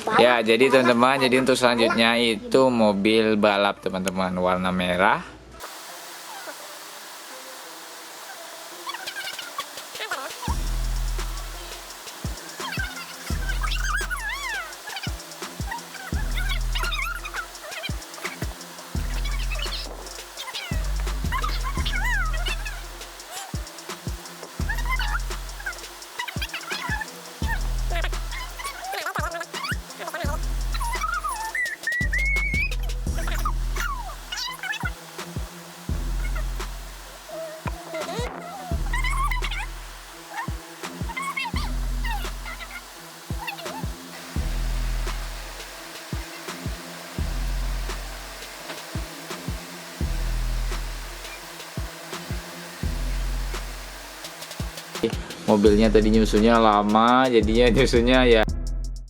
Ya, jadi teman-teman, jadi untuk selanjutnya itu mobil balap teman-teman, warna merah. Mobilnya tadi nyusunya lama, jadinya nyusunya ya